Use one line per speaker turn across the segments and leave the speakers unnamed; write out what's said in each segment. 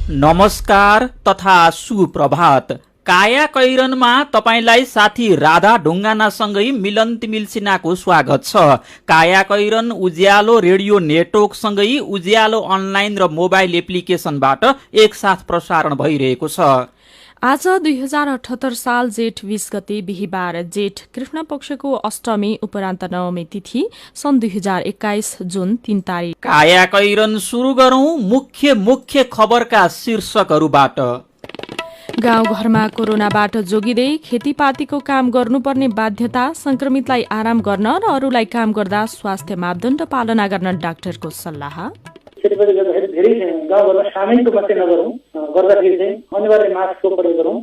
नमस्कार तथा सुप्रभात। काया कैरनमा तपाईलाई साथी राधा ढुङ्गानासँगै मिलन तिमिल सिन्हाको स्वागत छ। काया कैरन उज्यालो रेडियो नेटवर्कसँगै उज्यालो अनलाइन र मोबाइल एप्लिकेशनबाट एकसाथ प्रसारण भइरहेको छ।
आज 2078 साल जेठ 20 गते बिहिबार, जेठ कृष्ण पक्षको अष्टमी उपरान्त नवमी तिथि, सन् 2021 जुन 3 तारिक।
काया कैरन सुरु गरौं मुख्य खबरका शीर्षकहरूबाट।
गाउँघरमा कोरोनाबाट जोगिँदै खेतीपातीको काम गर्नुपर्ने बाध्यता, संक्रमितलाई आराम गर्न र अरूलाई काम गर्दा स्वास्थ्य मापदण्ड पालना गर्न डाक्टरको सल्लाह।
खेतीपाती गर्दाखेरि धेरै गाउँघरमा सामूहिक रूपमा चाहिँ नगरौँ, गर्दाखेरि चाहिँ अनिवार्य मास्कको प्रयोग गरौँ।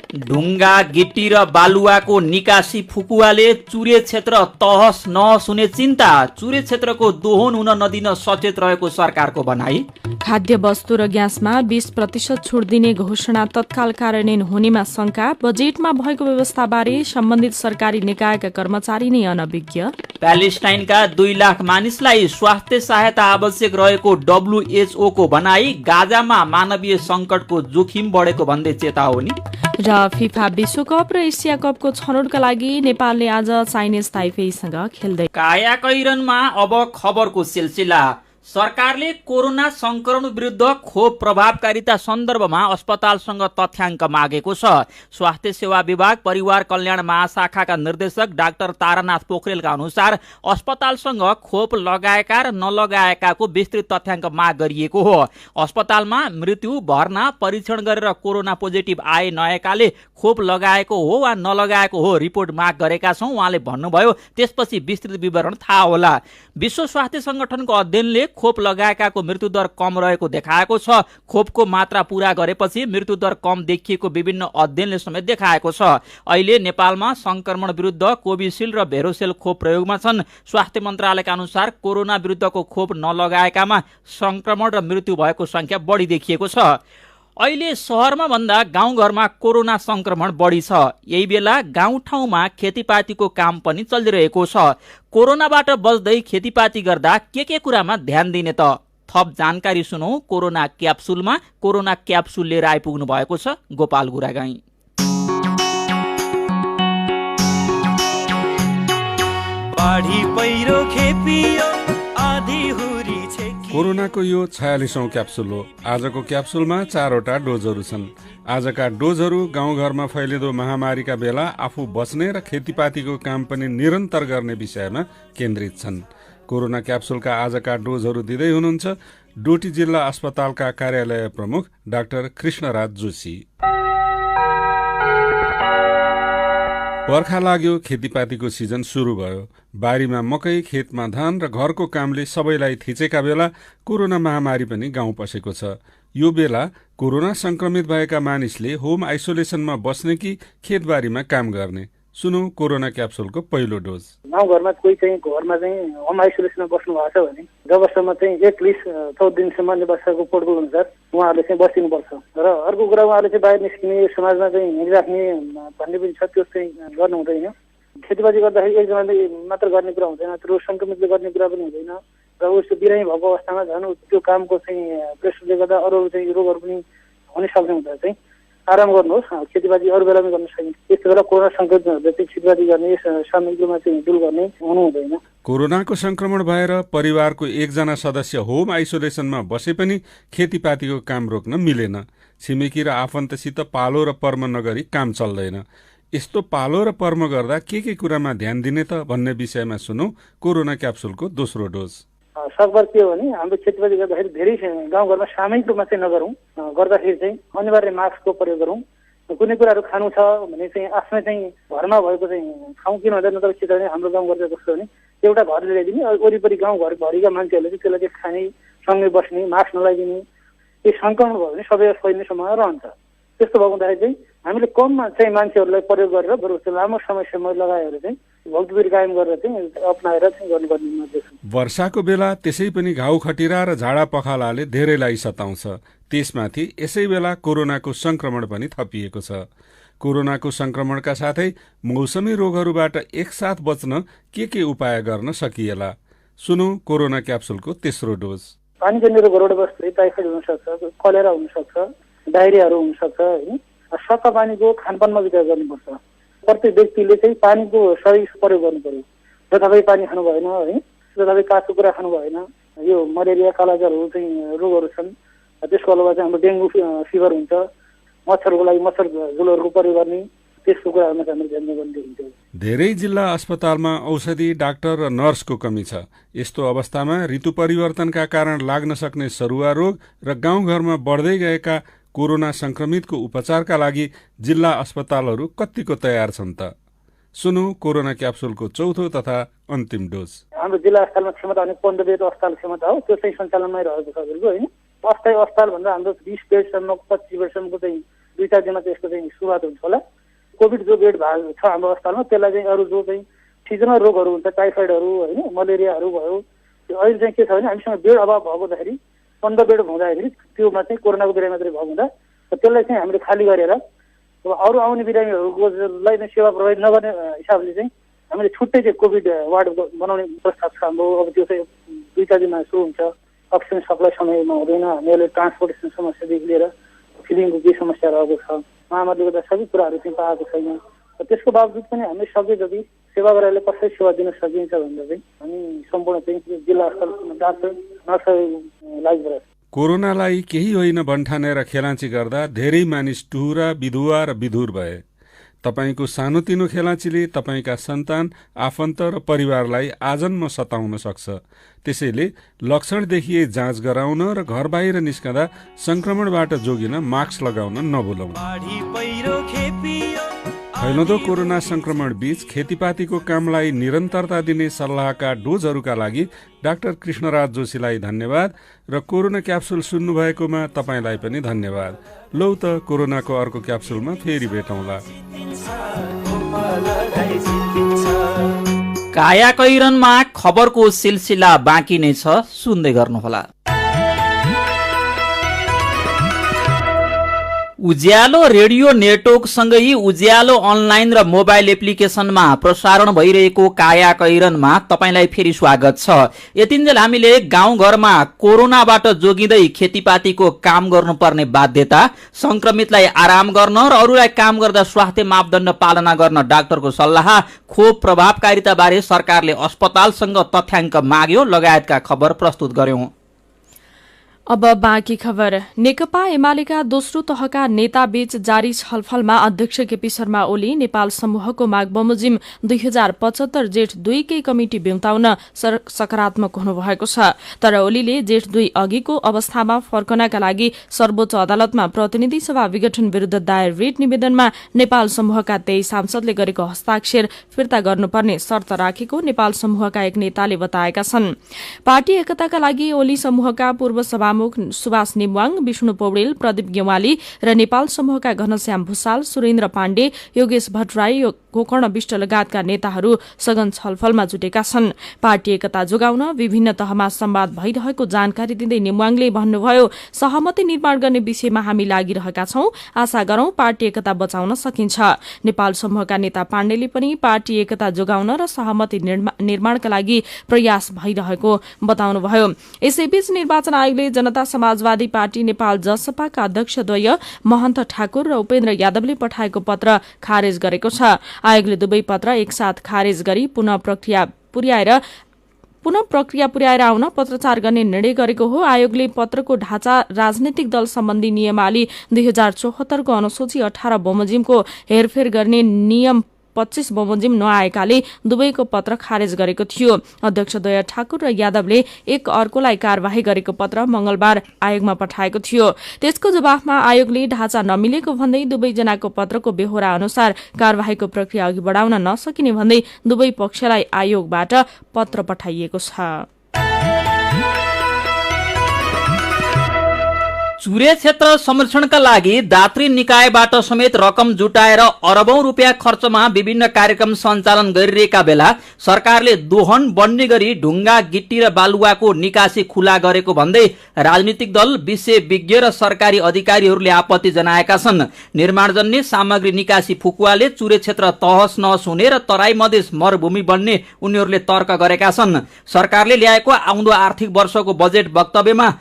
ढुङ्गा गिट्टी र बालुवाको निकासी फुकुवाले चुरे क्षेत्र तहस नहस हुने चिन्ता। चुरे क्षेत्रको दोहन हुन नदिन सचेत रहेको सरकारको भनाई।
खाद्य वस्तु र ग्यासमा 20% छुट दिने घोषणा तत्काल कार्यान्वयन हुनेमा शंका। बजेटमा भएको व्यवस्थाबारे सम्बन्धित सरकारी निकायका कर्मचारी नै अनभिज्ञ।
प्यालेस्टाइनका 2 लाख मानिसलाई स्वास्थ्य सहायता आवश्यक रहेको WHO को भनाई। गाजामा मानवीय संकटको जोखिम बढेको भन्दै चेतावनी।
र फिफा विश्वकप र एसिया कपको छनौटका लागि नेपालले आज चाइनिज ताइपेईसँग खेल्दै।
काया कैरनमा अब खबरको सिलसिला। सरकारले कोरोना संक्रमण विरुद्ध खोप प्रभावकारिता सन्दर्भमा अस्पतालसँग तथ्याङ्क मागेको छ। स्वास्थ्य सेवा विभाग परिवार कल्याण महाशाखाका निर्देशक डाक्टर तारानाथ पोखरेलका अनुसार अस्पतालसँग खोप लगाएका र नलगाएकाको विस्तृत तथ्याङ्क माग गरिएको हो। अस्पतालमा मृत्यु, भर्ना, परीक्षण गरेर कोरोना पोजिटिभ आए नआएकाले खोप लगाएको हो वा नलगाएको हो रिपोर्ट माग गरेका छौं उहाँले भन्नुभयो। त्यसपछि विस्तृत विवरण थाहा होला। विश्व स्वास्थ्य संगठनको अध्ययनले खोप लगाएकाको मृत्युदर कम रहेको देखाएको छ। खोपको मात्रा पूरा गरेपछि मृत्युदर कम देखिएको विभिन्न अध्ययनले समेत देखाएको छ। अहिले नेपालमा संक्रमण विरुद्ध कोभिसिल्ड र भेरोसेल खोप प्रयोगमा छन्। स्वास्थ्य मन्त्रालयका अनुसार कोरोना विरुद्धको खोप नलगाएकामा संक्रमण र मृत्यु भएको संख्या बढी देखिएको छ। अहिले शहरमा भन्दा गाउँघरमा कोरोना संक्रमण बढी छ। यही बेला गाउँठाउँमा खेतीपातीको काम पनि चलिरहेको छ। कोरोनाबाट बच्दै खेतीपाती गर्दा के कुरामा ध्यान दिने त? थप जानकारी सुनौ कोरोना क्याप्सुलमा। कोरोना क्याप्सुल लिएर आइपुग्नु भएको छ गोपाल गुरागाई।
बाढी पहिरो खेपियो आधी हुरी छे।
कोरोनाको यो 46औं क्याप्सुल हो। आजको क्याप्सुलमा 4वटा डोजहरू छन्। आजका डोजहरू गाउँघरमा फैलिँदो महामारीका बेला आफू बच्ने र खेतीपातीको काम पनि निरन्तर गर्ने विषयमा केन्द्रित छन्। कोरोना क्याप्सुलका आजका डोजहरू दिँदै हुनुहुन्छ डोटी जिल्ला अस्पतालका कार्यालय प्रमुख डाक्टर कृष्णराज जोशी। बर्खा लाग्यो, खेतीपातीको सिजन सुरु भयो। बारीमा मकै, खेतमा धान र घरको कामले सबैलाई थिचेका बेला कोरोना महामारी पनि गाउँ पसेको छ। यो बेला कोरोना संक्रमित भएका मानिसले होम आइसोलेसनमा बस्ने कि खेतबारीमा काम गर्ने? सुनौ कोरोना क्याप्सुलको पहिलो डोज।
गाउँघरमा कोही चाहिँ घरमा चाहिँ होम आइसोलेसनमा बस्नु भएको छ भने जबसम्म चाहिँ एटलिस्ट 14 दिनसम्म व्यवस्थाको प्रोटोकल अनुसार उहाँहरूले चाहिँ बसिनुपर्छ। र अर्को कुरा उहाँहरूले चाहिँ बाहिर निस्किने, समाजमा चाहिँ हिँडिराख्ने भन्ने पनि छ, त्यो चाहिँ गर्नु हुँदैन। खेतीपाती गर्दाखेरि एकजनाले मात्र गर्ने कुरा हुँदैन, त्यो संक्रमितले गर्ने कुरा पनि हुँदैन। र उसको बिरामी भएको अवस्थामा झन् त्यो कामको चाहिँ प्रेसरले गर्दा अरू चाहिँ रोगहरू पनि हुन सक्ने हुँदा चाहिँ आराम गर्नुहोस्। खेतीपाती अरू बेला पनि गर्न सकिन्छ। यस्तो बेला कोरोना संक्रमितहरूले चाहिँ खेतीपाती गर्ने, सामूहिक रूपमा चाहिँ हिँडुल गर्ने हुनु हुँदैन।
कोरोनाको संक्रमण भएर परिवारको एकजना सदस्य होम आइसोलेसनमा बसे पनि खेतीपातीको काम रोक्न मिलेन। छिमेकी र आफन्तसित पालो र पर्म नगरी काम चल्दैन। यस्तो पालो र पर्म गर्दा के कुरामा ध्यान दिने त भन्ने विषयमा सुनौ कोरोना क्याप्सुलको दोस्रो डोज।
सकभर के हो भने हाम्रो खेतीपाती गर्दाखेरि धेरै गाउँघरमा सामूहिक रूपमा चाहिँ नगरौँ, गर्दाखेरि चाहिँ अनिवार्य मास्कको प्रयोग गरौँ। कुनै कुराहरू खानु छ भने चाहिँ आफ्नै चाहिँ घरमा भएको चाहिँ खाउँ। किन भन्दा नत्र के भने हाम्रो गाउँघर चाहिँ कस्तो भने एउटा घर ल्याइदिने, वरिपरि गाउँघरभरिका मान्छेहरूले चाहिँ त्यसलाई चाहिँ खाने, सँगै बस्ने, मास्क नलाइदिने, यो संक्रमण भयो भने सबै फैलिने सम्भावना रहन्छ। त्यस्तो भएको हुँदाखेरि चाहिँ हामीले कममा चाहिँ मान्छेहरूलाई प्रयोग गरेर बरु लामो समयसम्म लगाएर चाहिँ भक्तवीर कायम गरेर चाहिँ अपनाएर चाहिँ गर्नुपर्ने निर्देश।
वर्षाको बेला त्यसै पनि घाउ खटिरा र झाडा पखालाले धेरैलाई सताउँछ। त्यसमाथि यसै बेला कोरोनाको संक्रमण पनि थपिएको छ। कोरोनाको संक्रमणका साथै मौसमी रोगहरूबाट एकसाथ बच्न के उपाय गर्न सकिएला? सुनौ कोरोना क्याप्सुलको तेस्रो डोज।
पानीजन्य रोगहरूबाट बस्दै टाइफाइड हुनसक्छ, कलेरा हुनसक्छ, डायरियाहरू हुनसक्छ होइन। सफा पानीको खानपानमा विचार गर्नुपर्छ। प्रत्येक व्यक्तिले चाहिँ पानीको सही प्रयोग गर्नु पर्यो। जथाभावी पानी खानु भएन है, जथाभावी काँचो कुरा खानु भएन। यो मलेरिया कालाजारहरू चाहिँ रोगहरू छन्। त्यसको अलावा चाहिँ हाम्रो डेङ्गु फिभर हुन्छ, मच्छरको लागि मच्छर झुलहरूको प्रयोग गर्ने, त्यसको कुराहरूमा चाहिँ हामीले ध्यान दिनुपर्ने हुन्छ।
धेरै जिल्ला अस्पतालमा औषधि, डाक्टर र नर्सको कमी छ। यस्तो अवस्थामा ऋतु परिवर्तनका कारण लाग्न सक्ने सरुवा रोग र गाउँघरमा बढ्दै गएका कोरोना संक्रमितको उपचारका लागि जिल्ला अस्पतालहरू कतिको तयार छन् त? सुनौ कोरोना क्याप्सुलको चौथो तथा अन्तिम डोज।
हाम्रो जिल्ला अस्पतालमा क्षमता भने 15 बेड अस्पताल क्षमता हो, त्यो चाहिँ सञ्चालनमै रहेको छ हजुरको होइन। अस्थायी अस्पताल भन्दा हाम्रो 20 बेडसम्म 25 बेडसम्मको चाहिँ 2-4 दिनमा चाहिँ यसको चाहिँ सुरुवात हुन्छ होला। कोभिड जो बेड भएको छ हाम्रो अस्पतालमा त्यसलाई चाहिँ अरू जो चाहिँ सिजनल रोगहरू हुन्छ, टाइफाइडहरू होइन, मलेरियाहरू भयो, अहिले चाहिँ के छ भने हामीसँग बेड अभाव भएको हुँदाखेरि 15 बेड हुँदाखेरि त्योमा चाहिँ कोरोनाको बिरामी मात्रै भएको हुँदा त्यसलाई चाहिँ हामीले खाली गरेर अब अरू आउने बिरामीहरूलाई नै सेवा प्रोभाइड नगर्ने हिसाबले चाहिँ हामीले छुट्टै चाहिँ कोभिड वार्ड बनाउने प्रस्ताव छ हाम्रो। अब त्यो चाहिँ 2-4 दिनमा सुरु हुन्छ। अक्सिजन सप्लाई समयमा हुँदैन, हामीहरूले ट्रान्सपोर्टेसन समस्यादेखि लिएर फिलिङको के समस्या रहेको छ, महामारीले गर्दा सबै कुराहरू चाहिँ पाएको छैन। त्यसको बावजुद पनि हामीले सके जति सेवा गरेर कसरी सेवा दिन सकिन्छ भनेर चाहिँ हामी सम्पूर्ण चाहिँ जिल्ला अस्पतालमा डाक्टर नर्सहरू लागि
कोरोनालाई केही होइन भन्ठानेर खेलाँची गर्दा धेरै मानिस टुहुरा, विधुवा र विधुर भए। तपाईको सानोतिनो खेलाँचीले तपाईका सन्तान, आफन्त र परिवारलाई आजन्म सताउन सक्छ। त्यसैले लक्षण देखिए जाँच गराउन र घर बाहिर निस्कँदा संक्रमणबाट जोगिन मास्क लगाउन नभुलौं। फैलदो कोरोना संक्रमण बीच खेतीपातीको कामलाई निरन्तरता दिने सल्लाहका डोजहरूका लागि डाक्टर कृष्णराज जोशीलाई धन्यवाद र कोरोना क्याप्सुल सुन्नुभएकोमा तपाईलाई पनि धन्यवाद। लौ त कोरोनाको अर्को क्याप्सुलमा फेरि भेटौँला।
कायाकैरनमा खबरको सिलसिला बाँकी नै छ, सुन्दै गर्नुहोला। उज्यालो रेडियो नेटवर्कसँगै उज्यालो अनलाइन र मोबाइल एप्लिकेशनमा प्रसारण भइरहेको कायाकैरनमा तपाईलाई फेरि स्वागत छ। यतिन्जेल हामीले गाउँघरमा कोरोनाबाट जोगिँदै खेतीपातीको काम गर्नुपर्ने बाध्यता, संक्रमितलाई आराम गर्न र अरूलाई काम गर्दा स्वास्थ्य मापदण्ड पालना गर्न डाक्टरको सल्लाह, खोप प्रभावकारिता बारे सरकारले अस्पतालसँग तथ्याङ्क माग्यो लगायतका खबर प्रस्तुत गर्यौं।
अब बाँकी खबर। नेकपा एमालेका दोस्रो तहका नेता बीच जारी छलफलमा अध्यक्ष केपी शर्मा ओली नेपाल समूहको माग बमोजिम 2075 जेठ 2 कै कमिटी ब्युताउन सकारात्मक हुनुभएको छ। तर ओलीले जेठ 2 अघिको अवस्थामा फर्कनका लागि सर्वोच्च अदालतमा प्रतिनिधि सभा विघटन विरूद्ध दायर रिट निवेदनमा नेपाल समूहका 23 सांसदले गरेको हस्ताक्षर फिर्ता गर्नुपर्ने शर्त राखेको नेपाल समूहका एक नेताले बताएका छन्। पार्टी एकताका लागि ओली समूहका पूर्व सभा सुभाष नेमवाङ, विष्णु पौडेल, प्रदीप गेवाली र नेपाल समूहका घनश्याम भूषाल, सुरेन्द्र पाण्डे, योगेश भट्टराई, गोकर्ण विष्ट लगायतका नेताहरू सघन छलफलमा जुटेका छन्। पार्टी एकता जोगाउन विभिन्न तहमा संवाद भइरहेको जानकारी दिँदै नेमवाङले भन्नुभयो, सहमति निर्माण गर्ने विषयमा हामी लागिरहेका छौं, आशा गरौं पार्टी एकता बचाउन सकिन्छ। नेपाल समूहका नेता पाण्डेले पनि पार्टी एकता जोगाउन र सहमति निर्माणका लागि प्रयास भइरहेको बताउनुभयो। यसैबीच निर्वाचन आयोगले जनता समाजवादी पार्टी नेपाल जसपाका अध्यक्षद्वय महन्त ठाकुर र उपेन्द्र यादवले पठाएको पत्र खारेज गरेको छ। आयोगले दुवै पत्र एकसाथ खारेज गरी पुनः प्रक्रिया पुर्याएर आउन पत्रचार गर्ने निर्णय गरेको हो। आयोगले पत्रको ढाँचा राजनैतिक दल सम्बन्धी नियमावली 2074 को अनुसूची 18 बमोजिमको हेरफेर गर्ने नियम 25 बमोजिम नआएकाले दुवैको पत्र खारेज गरेको थियो। अध्यक्षद्वय ठाकुर र यादवले एक अर्कोलाई कार्यवाही गरेको पत्र मंगलबार आयोगमा पठाएको थियो। त्यसको जवाफमा आयोगले ढाँचा नमिलेको भन्दै दुवैजनाको पत्रको बेहोरा अनुसार कार्यवाहीको प्रक्रिया अघि बढाउन नसकिने भन्दै दुवै पक्षलाई आयोगबाट पत्र पठाइएको छ।
चुरे क्षेत्र संरक्षणका लागि दात्री निकायबाट समेत रकम जुटाएर अरबौं रुपियाँ खर्चमा विभिन्न कार्यक्रम सञ्चालन गरिरहेका बेला सरकारले दोहन बन्ने गरी ढुङ्गा गिट्टी र बालुवाको निकासी खुला गरेको भन्दै राजनीतिक दल, विषयविज्ञ र सरकारी अधिकारीहरूले आपत्ति जनाएका छन्। निर्माणजन्य सामग्री निकासी फुकुवाले चुरे क्षेत्र तहस नहस हुने र तराई मधेस मरुभूमि बन्ने उनीहरूले तर्क गरेका छन्। सरकारले ल्याएको आउँदो आर्थिक वर्षको बजेट वक्तव्यमा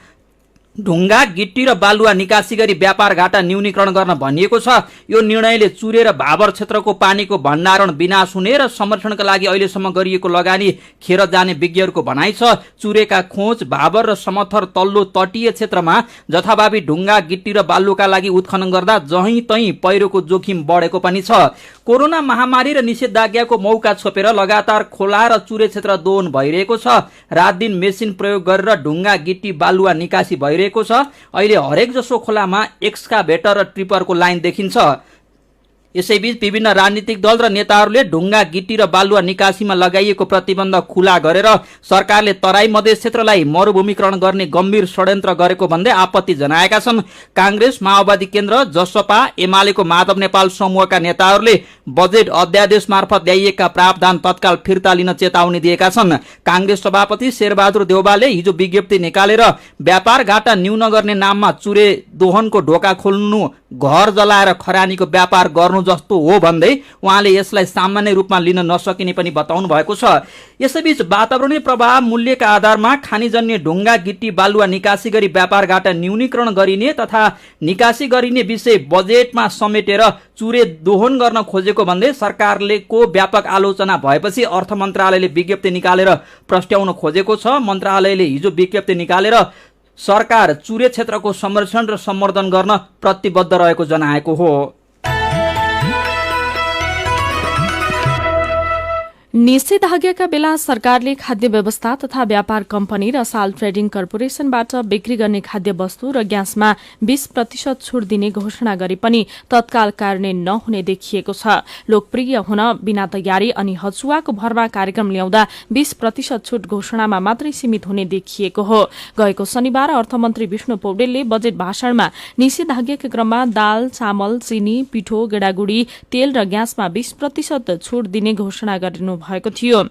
ढुङ्गा गिट्टी र बालुवा निकासी गरी व्यापार घाटा न्यूनीकरण गर्न भनिएको छ। यो निर्णयले चुरे र भाबर क्षेत्रको पानीको भण्डारण विनाश हुने र संरक्षणका लागि अहिलेसम्म गरिएको लगानी खेर जाने विज्ञहरूको भनाइ छ। चुरेका खोज, भाबर र समथर तल्लो तटीय क्षेत्रमा जथाभावी ढुङ्गा गिट्टी र बालुवाका लागि उत्खनन गर्दा जहीँ तहीँ पहिरोको जोखिम बढेको पनि छ। कोरोना महामारी र निषेधाज्ञाको मौका छोपेर लगातार खोला र चुरे क्षेत्र दोहन भइरहेको छ। रात दिन मेसिन प्रयोग गरेर ढुङ्गा गिट्टी बालुवा निकासी भइरहेको छ। अहिले हरेक जसो खोलामा एक्सकाभेटर र ट्रिपरको लाइन देखिन्छ। यसैबीच विभिन्न राजनीतिक दल र नेताहरूले ढुङ्गा गिट्टी र बालुवा निकासीमा लगाइएको प्रतिबन्ध खुला गरेर सरकारले तराई मधेस क्षेत्रलाई मरुभूमिकरण गर्ने गम्भीर षड्यन्त्र गरेको भन्दै आपत्ति जनाएका छन्। कांग्रेस, माओवादी केन्द्र, जसपा, एमालेको माधव नेपाल समूहका नेताहरूले बजेट अध्यादेश मार्फत ल्याइएका प्रावधान तत्काल फिर्ता लिन चेतावनी दिएका छन्। कांग्रेस सभापति शेरबहादुर देउवाले हिजो विज्ञप्ति निकालेर व्यापार घाटा न्यून गर्ने नाममा चुरे दोहनको ढोका खोल्नु घर जलाएर खरानीको व्यापार गर्नु जस्तो हो भन्दै उहाँले यसलाई सामान्य रूपमा लिन नसकिने पनि बताउनु भएको छ। यसैबीच वातावरणीय प्रभाव मूल्यका आधारमा खानीजन्य ढुङ्गा गिट्टी बालुवा निकासी गरी व्यापार घाटा न्यूनीकरण गरिने तथा निकासी गरिने विषय बजेटमा समेटेर चुरे दोहन गर्न खोजेको भन्दै सरकारले को व्यापक आलोचना भएपछि अर्थ मन्त्रालयले विज्ञप्ति निकालेर प्रस्ट्याउन खोजेको छ। मन्त्रालयले हिजो विज्ञप्ति निकालेर सरकार चुरे क्षेत्रको संरक्षण र सम्वर्धन गर्न प्रतिबद्ध रहेको जनाएको हो।
निषेधाज्ञाका बेला सरकारले खाद्य व्यवस्था तथा व्यापार कम्पनी र साल ट्रेडिङ कर्पोरेशनबाट बिक्री गर्ने खाद्य वस्तु र ग्यासमा 20% छुट दिने घोषणा गरे पनि तत्काल कार्यान्वयन नहुने देखिएको छ। लोकप्रिय हुन बिना तयारी अनि हचुवाको भरमा कार्यक्रम ल्याउँदा 20% छुट घोषणामा मात्रै सीमित हुने देखिएको हो। गएको शनिबार अर्थमन्त्री विष्णु पौडेलले बजेट भाषणमा निषेधाज्ञाका क्रममा दाल, चामल, चिनी, पिठो, गेडागुडी, तेल र ग्यासमा 20% छुट दिने घोषणा गरिनु भएको थियो।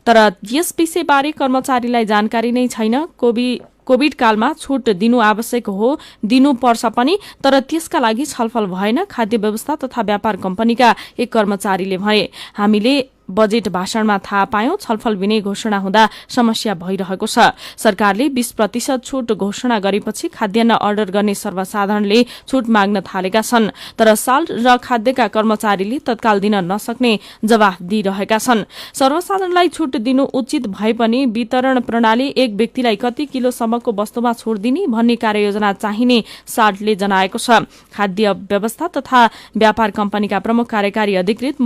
तर यस विषयबारे कर्मचारीलाई जानकारी नै छैन। कोविड कालमा छुट दिनु आवश्यक हो, दिनुपर्छ पनि, तर त्यसका लागि छलफल भएन, खाद्य व्यवस्था तथा व्यापार कम्पनीका एक कर्मचारीले भने। हामीले बजेट भाषणमा थाहा पायौं, छलफल बिनै घोषणा हुँदा समस्या भइरहेको छ। सरकारले 20% छुट घोषणा गरेपछि खाद्यान्न अर्डर गर्ने सर्वसाधारणले छुट माग्न थालेका छन्। तर साल र खाद्यका कर्मचारीले तत्काल दिन नसक्ने जवाफ दिइरहेका छन्। सर्वसाधारणलाई छुट दिनु उचित भए पनि वितरण प्रणाली एक व्यक्तिलाई कति किलोसम्मको वस्तुमा छुट दिने भन्ने कार्ययोजना चाहिने साल्टले जनाएको छ। खाद्य व्यवस्था तथा व्यापार कम्पनीका प्रमुख कार्यकारी अधिकृत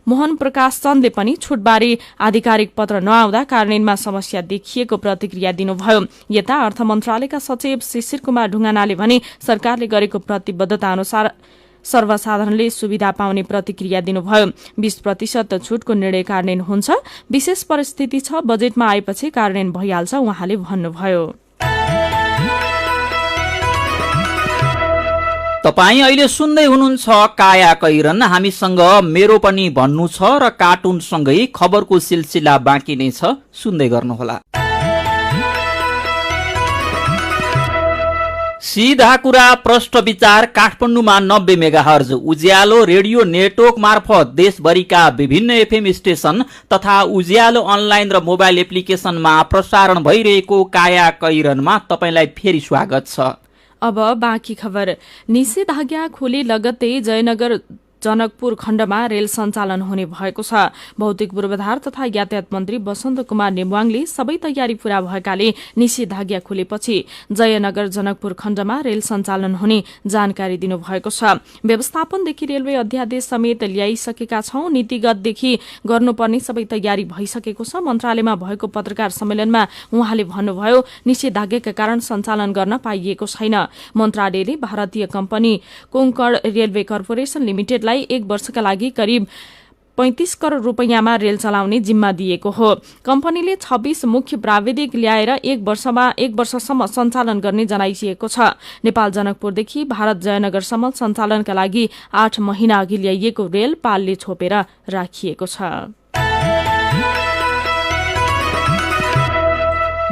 मोहन प्रकाश चन्दले पनि छुटबारे आधिकारिक पत्र नआउँदा कार्यान्वयनमा समस्या देखिएको प्रतिक्रिया दिनुभयो। यता अर्थ मन्त्रालयका सचिव शिशिर कुमार ढुङ्गानाले भने सरकारले गरेको प्रतिबद्धता अनुसार सर्वसाधारणले सुविधा पाउने प्रतिक्रिया दिनुभयो। 20% छुटको निर्णय कार्यान्वयन हुन्छ, विशेष परिस्थिति छ, बजेटमा आएपछि कार्यान्वयन भइहाल्छ उहाँले भन्नुभयो।
तपाई अहिले सुन्दै हुनुहुन्छ काया कैरन। हामीसँग मेरो पनि भन्नु छ र कार्टुन सँगै खबरको सिलसिला बाँकी नै छ, सुन्दै गर्नुहोला। सीधा कुरा प्रष्ट विचार काठमाडौँमा 90 मेगाहर्ज उज्यालो रेडियो नेटवर्क मार्फत देशभरिका विभिन्न एफएम स्टेशन तथा उज्यालो अनलाइन र मोबाइल एप्लिकेशनमा प्रसारण भइरहेको काया कैरनमा तपाईलाई फेरि स्वागत छ।
अब बाँकी खबर। निषेधाज्ञा खोले लगत्तै जयनगर जनकपुर खण्डमा रेल सञ्चालन हुने भएको छ। भौतिक पूर्वाधार तथा यातायात मन्त्री वसन्त कुमार नेवाङले सबै तयारी पूरा भएकाले निषेधाज्ञा खुलेपछि जयनगर जनकपुर खण्डमा रेल सञ्चालन हुने जानकारी दिनुभएको छ। व्यवस्थापनदेखि रेलवे अध्यादेश समेत ल्याइसकेका छौं, नीतिगतदेखि गर्नुपर्ने सबै तयारी भइसकेको छ। मन्त्रालयमा भएको पत्रकार सम्मेलनमा उहाँले भन्नुभयो, निषेधाज्ञाका कारण सञ्चालन गर्न पाइएको छैन। मन्त्रालयले भारतीय कम्पनी कोंकण रेलवे कर्पोरेशन लिमिटेडलाई 1 वर्षका लागि करिब 35 करोड़ रुपैयाँमा रेल चलाउने जिम्मा दिएको हो। कम्पनीले 26 मुख्य प्राविधिक ल्याएर एक वर्षसम्म सञ्चालन गर्ने जनाइएको छ। नेपाल जनकपुरदेखि भारत जयनगरसम्म सञ्चालनका लागि 8 महिना अघि ल्याइएको रेल पालले छोपेर राखिएको छ।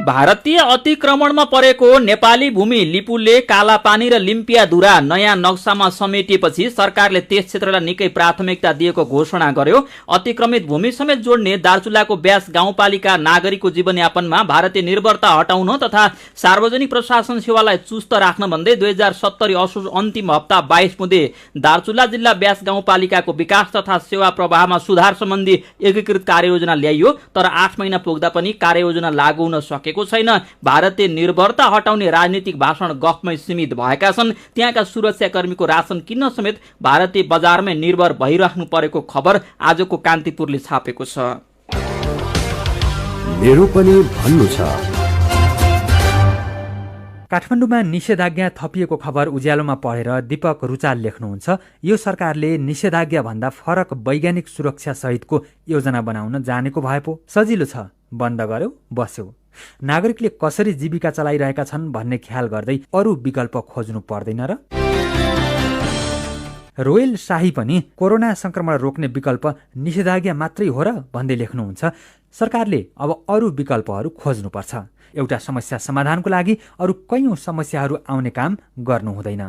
भारतीय अतिक्रमणमा परेको नेपाली भूमि लिपुले कालापानी र लिम्पियाधुरा नयाँ नक्सामा समेटिएपछि सरकारले त्यस क्षेत्रलाई निकै प्राथमिकता दिएको घोषणा गर्यो। अतिक्रमित भूमि समेत जोड्ने दार्चुलाको ब्यास गाउँपालिका नागरिकको जीवनयापनमा भारतीय निर्भरता हटाउन तथा सार्वजनिक प्रशासन सेवालाई चुस्त राख्न भन्दै 2070 असोज अन्तिम हप्ता 22 बुँदे दार्चुला जिल्ला ब्यास गाउँपालिकाको विकास तथा सेवा प्रवाहमा सुधार सम्बन्धी एकीकृत कार्ययोजना ल्याइयो। तर 8 महिना पुग्दा पनि कार्ययोजना लागू हुन सकेको छैन। भारतीय निर्भरता हटाउने राजनीतिक भाषण गफमै सीमित भएका छन्। त्यहाँका सुरक्षाकर्मीको राशन किन्न समेत भारतीय बजारमै निर्भर भइराख्नु परेको खबर आजको कान्तिपुरले छापेको छ।
मेरो पनि भन्नु छ।
काठमाडौँमा निषेधाज्ञा थपिएको खबर उज्यालोमा पढेर दीपक रुचाल लेख्नुहुन्छ, यो सरकारले निषेधाज्ञा भन्दा फरक वैज्ञानिक सुरक्षा सहितको योजना बनाउन जानेको भए पो सजिलो छ, बन्द गर्यो बस्यो। नागरिकले कसरी जीविका चलाइरहेका छन् भन्ने ख्याल गर्दै अरू विकल्प खोज्नु पर्दैन र? रोयल शाही पनि कोरोना संक्रमण रोक्ने विकल्प निषेधाज्ञा मात्रै हो र भन्दै लेख्नुहुन्छ, सरकारले अब अरू विकल्पहरू खोज्नुपर्छ। एउटा समस्या समाधानको लागि अरू कैयौं समस्याहरू आउने काम गर्नु हुँदैन।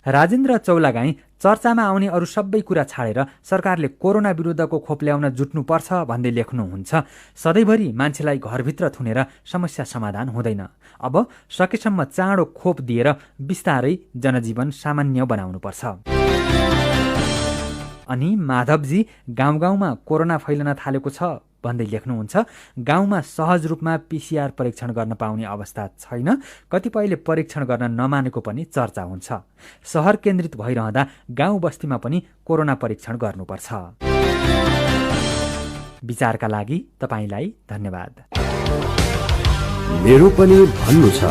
राजेन्द्र चौलागाई चर्चामा आउने अरू सबै कुरा छाडेर सरकारले कोरोना विरुद्धको खोप ल्याउन जुट्नुपर्छ भन्दै लेख्नुहुन्छ, सधैँभरि मान्छेलाई घरभित्र थुनेर समस्या समाधान हुँदैन। अब सकेसम्म चाँडो खोप दिएर बिस्तारै जनजीवन सामान्य बनाउनुपर्छ। अनि माधवजी गाउँ गाउँमा कोरोना फैलन थालेको छ भन्दै लेख्नुहुन्छ, गाउँमा सहज रूपमा पीसीआर परीक्षण गर्न पाउने अवस्था छैन, कतिपयले परीक्षण गर्न नमानेको पनि चर्चा हुन्छ। शहर केन्द्रित भइरहँदा गाउँ बस्तीमा पनि कोरोना परीक्षण गर्नुपर्छ। विचारका लागि तपाईलाई धन्यवाद।
मेरो पनि भन्नु छ।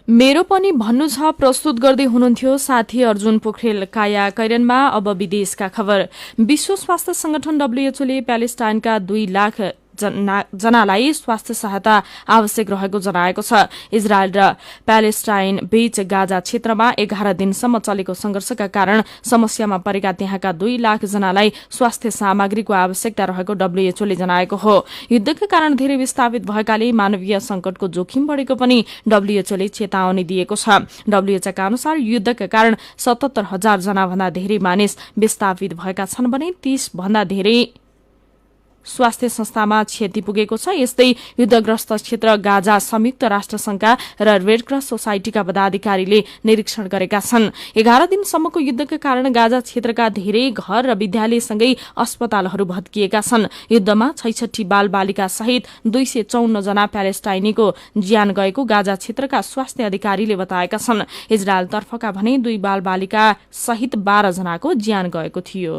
मेरो पनि भन्नु छ प्रस्तुत गर्दै हुनुहुन्थ्यो साथी अर्जुन पोखरेल। काया कैरनमा अब विदेशका खबर। विश्व स्वास्थ्य संगठन डब्ल्युएचओले प्यालेस्टाइनका 2 लाख जनालाई स्वास्थ्य सहायता आवश्यक रहेको जनाएको छ। इजरायल र प्यालेस्टाइन बीच गाजा क्षेत्रमा 11 दिनसम्म चलेको संघर्षका कारण समस्यामा परेका त्यहाँका 2 लाख जनालाई स्वास्थ्य सामग्रीको आवश्यकता रहेको डब्ल्युएचओले जनाएको हो। युद्धका कारण धेरै विस्थापित भएकाले मानवीय संकटको जोखिम बढेको पनि डब्ल्युएचओले चेतावनी दिएको छ। डब्ल्युएचओका अनुसार युद्धका कारण 77,000 जनाभन्दा धेरै मानिस विस्थापित भएका छन् भने 30 भन्दा धेरै स्वास्थ्य संस्थामा क्षति पुगेको छ। यस्तै युद्धग्रस्त क्षेत्र गाजा संयुक्त राष्ट्रसंघका र रेडक्रस सोसाइटीका पदाधिकारीले निरीक्षण गरेका छन्। 11 दिनसम्मको युद्धका कारण गाजा क्षेत्रका धेरै घर र विद्यालयसँगै अस्पतालहरू भत्किएका छन्। युद्धमा 66 बाल बालिका सहित 254 जना प्यालेस्टाइनीको ज्यान गएको गाजा क्षेत्रका स्वास्थ्य अधिकारीले बताएका छन्। इजरायल तर्फका भने 2 बाल बालिका सहित 12 जनाको ज्यान गएको थियो।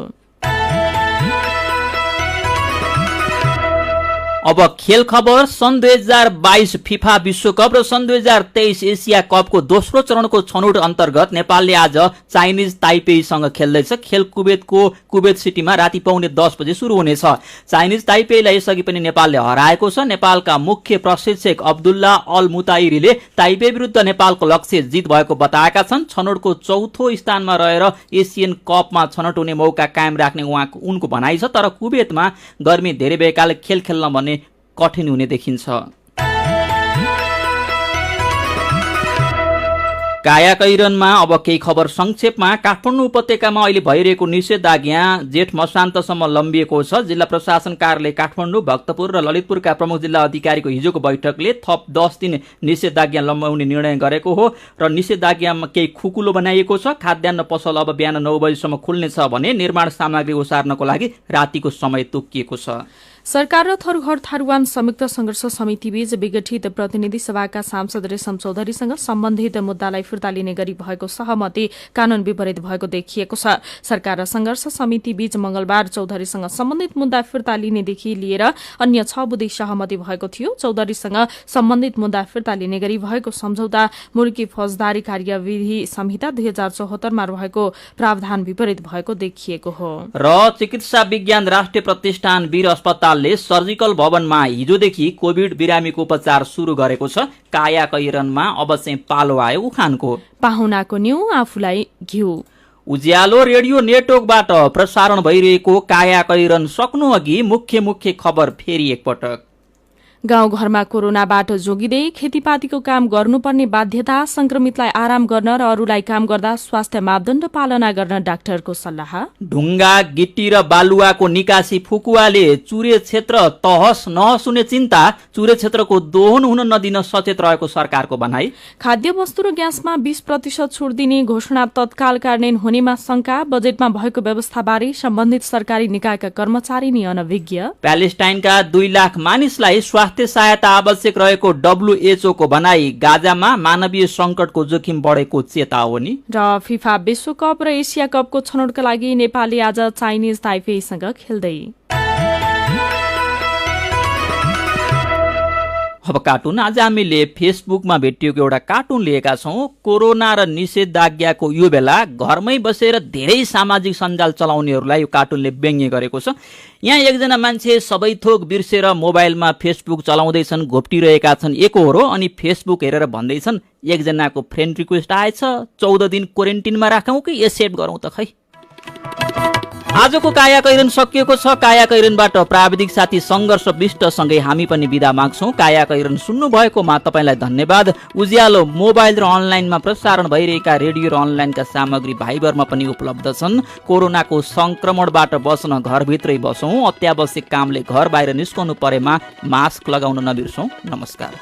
अब खेल खबर। सन् 2022 फिफा विश्वकप र सन् 2023 एसिया कपको दोस्रो चरणको छनौट अन्तर्गत नेपालले आज चाइनिज ताइपेईसँग खेल्दैछ। खेल कुवेतको कुवेत सिटीमा राति 9:45 बजे सुरु हुनेछ। चाइनिज ताइपेईलाई यसअघि पनि नेपालले हराएको छ। नेपालका मुख्य प्रशिक्षक अब्दुल्ला अल मुताइरीले ताइपे विरुद्ध नेपालको लक्ष्य जित भएको बताएका छन्। छनौटको चौथो स्थानमा रहेर एसियन कपमा छनौट हुने मौका कायम राख्ने उनको भनाइ छ। तर कुवेतमा गर्मी धेरै भएकाले खेल खेल्न भन्ने कठिन हुने देखिन्छ। काया कैरनमा अब केही खबर संक्षेपमा। काठमाडौँ उपत्यकामा अहिले भइरहेको निषेधाज्ञा जेठ मसान्तसम्म लम्बिएको छ। जिल्ला प्रशासन कार्यालय काठमाडौँ, भक्तपुर र ललितपुरका प्रमुख जिल्ला अधिकारीको हिजोको बैठकले थप 10 दिन निषेधाज्ञा लम्बाउने निर्णय गरेको हो र निषेधाज्ञामा केही खुकुलो बनाइएको छ। खाद्यान्न पसल अब बिहान 9 बजेसम्म खुल्नेछ भने निर्माण सामग्री ओसार्नको लागि रातिको समय तोकिएको छ।
सरकार र थरूघर थारूवान संयुक्त संघर्ष समितिबीच विगठित प्रतिनिधि सभाका सांसद रेशम चौधरीसँग सम्बन्धित मुद्दालाई फिर्ता लिने गरी भएको सहमति कानून विपरीत भएको देखिएको छ। सरकार र संघर्ष समितिबीच मंगलबार चौधरीसँग सम्बन्धित मुद्दा फिर्ता लिनेदेखि लिएर अन्य 6 बुँदे सहमति भएको थियो। चौधरीसँग सम्बन्धित मुद्दा फिर्ता लिने गरी भएको सम्झौता मुलकी फौजदारी कार्यविधि संहिता 2074 मा रहेको प्रावधान विपरीत भएको देखिएको हो।
र चिकित्सा विज्ञान राष्ट्रिय प्रतिष्ठान वीर अस्पतालले सर्जिकल भवनमा हिजोदेखि कोभिड बिरामीको उपचार शुरू गरेको छ। कायाकैरनमा अब चाहिँ पालो आयो उखानको।
पाहुनाको न्यू आफूलाई घिउ।
उज्यालो रेडियो नेटवर्कबाट प्रसारण भइरहेको कायाकैरन सक्नु अघि मुख्य खबर फेरि एकपटक।
गाउँघरमा कोरोनाबाट जोगिँदै खेतीपातीको काम गर्नुपर्ने बाध्यता, संक्रमितलाई आराम गर्न र अरूलाई काम गर्दा स्वास्थ्य मापदण्ड पालना गर्न डाक्टरको सल्लाह।
ढुङ्गा, गिट्टी र बालुवाको निकासी फुकुवाले चुरे क्षेत्र तहस नहस हुने चिन्ता, चुरे क्षेत्रको दोहन हुन नदिन सचेत रहेको सरकारको भनाई। खाद्य
वस्तु र ग्यासमा 20% छुट दिने घोषणा तत्काल कार्यान्वयन हुनेमा शंका, बजेटमा भएको व्यवस्थाबारे सम्बन्धित सरकारी निकायका कर्मचारी नै अनभिज्ञ।
प्यालेस्टाइनका 2 लाख मानिसलाई स्वास्थ्य सहायता आवश्यक रहेको WHO को भनाई। गाजामा मानवीय संकटको जोखिम बढेको चेतावनी।
र फिफा विश्वकप र एसिया कपको छनौटका लागि नेपालले आज चाइनिज ताइपेईसँग खेल्दै। अब कार्टुन। आज हामीले फेसबुकमा भेटिएको एउटा कार्टुन लिएका छौं। कोरोना र निषेधाज्ञाको यो बेला घरमै बसेर धेरै सामाजिक सञ्जाल चलाउनेहरूलाई यो कार्टुनले व्यङ्ग्य गरेको छ। यहाँ एकजना मान्छे सबै थोक बिर्सेर मोबाइलमा फेसबुक चलाउँदैछन्, घोप्टिरहेका छन् एकहोरो, अनि फेसबुक हेरेर भन्दैछन् एकजनाको फ्रेन्ड रिक्वेस्ट आएछ, 14 दिन क्वारेन्टिनमा राखौं कि एक्सेप्ट गरौं त खै। आजको कायाकैरन सकिएको छ। कायाकैरनबाट प्राविधिक साथी संघर्ष विष्टसँगै हामी पनि बिदा माग्छौं। कायाकैरन सुन्नु भएकोमा तपाईलाई धन्यवाद। उज्यालो मोबाइल र अनलाइनमा प्रसारण भइरहेका रेडियो र अनलाइनका सामग्री भाइबरमा पनि उपलब्ध छन्। कोरोनाको संक्रमणबाट बच्न घरभित्रै बसौं। अत्यावश्यक कामले घर बाहिर निस्कनु परेमा मास्क लगाउन नबिर्सौं। नमस्कार।